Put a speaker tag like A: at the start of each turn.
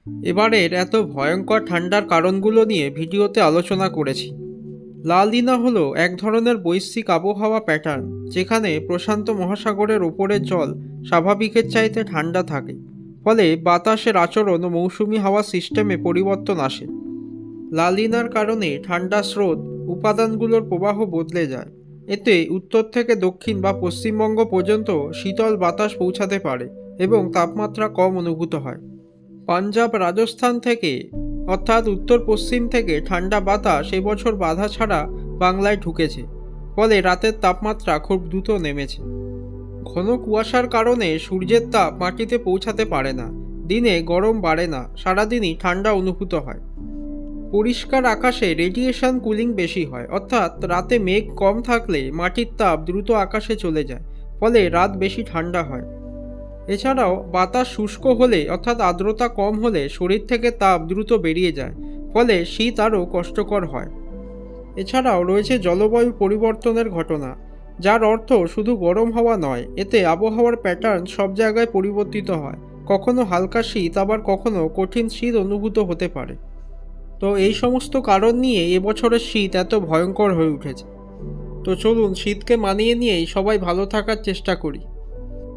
A: এবারের এত ভয়ঙ্কর ঠান্ডার কারণগুলো নিয়ে ভিডিওতে আলোচনা করেছি। লা লিনা হলো এক ধরনের বৈশ্বিক আবহাওয়া প্যাটার্ন, যেখানে প্রশান্ত মহাসাগরের ওপরের জল স্বাভাবিকের চাইতে ঠান্ডা থাকে। ফলে বাতাসের আচরণ ও মৌসুমি হাওয়া সিস্টেমে পরিবর্তন আসে। লা লিনার কারণে ঠান্ডা স্রোত উপাদানগুলোর প্রবাহ বদলে যায়। এতে উত্তর থেকে দক্ষিণ বা পশ্চিমবঙ্গ পর্যন্ত শীতল বাতাস পৌঁছাতে পারে এবং তাপমাত্রা কম অনুভূত হয়। পাঞ্জাব, রাজস্থান থেকে অর্থাৎ উত্তর পশ্চিম থেকে ঠান্ডা বাতাস এবছর বাধা ছাড়া বাংলায় ঢুকেছে। ফলে রাতের তাপমাত্রা খুব দ্রুত নেমেছে। ঘন কুয়াশার কারণে সূর্যের তাপ মাটিতে পৌঁছাতে পারে না। দিনে গরম বাড়ে না, সারাদিনই ঠান্ডা অনুভূত হয়। পরিষ্কার আকাশে রেডিয়েশন কুলিং বেশি হয়, অর্থাৎ রাতে মেঘ কম থাকলে মাটির তাপ দ্রুত আকাশে চলে যায়, ফলে রাত বেশি ঠান্ডা হয়। এছাড়াও বাতাস শুষ্ক হলে অর্থাৎ আর্দ্রতা কম হলে শরীর থেকে তাপ দ্রুত বেরিয়ে যায়, ফলে শীত আরও কষ্টকর হয়। এছাড়াও রয়েছে জলবায়ু পরিবর্তনের ঘটনা, যার অর্থ শুধু গরম হাওয়া নয়, এতে আবহাওয়ার প্যাটার্ন সব জায়গায় পরিবর্তিত হয়। কখনো হালকা শীত, আবার কখনো কঠিন শীত অনুভূত হতে পারে। তো এই সমস্ত কারণ নিয়ে এবছরের শীত এত ভয়ঙ্কর হয়ে উঠেছে। তো চলুন শীতকে মানিয়ে নিয়েই সবাই ভালো থাকার চেষ্টা করি।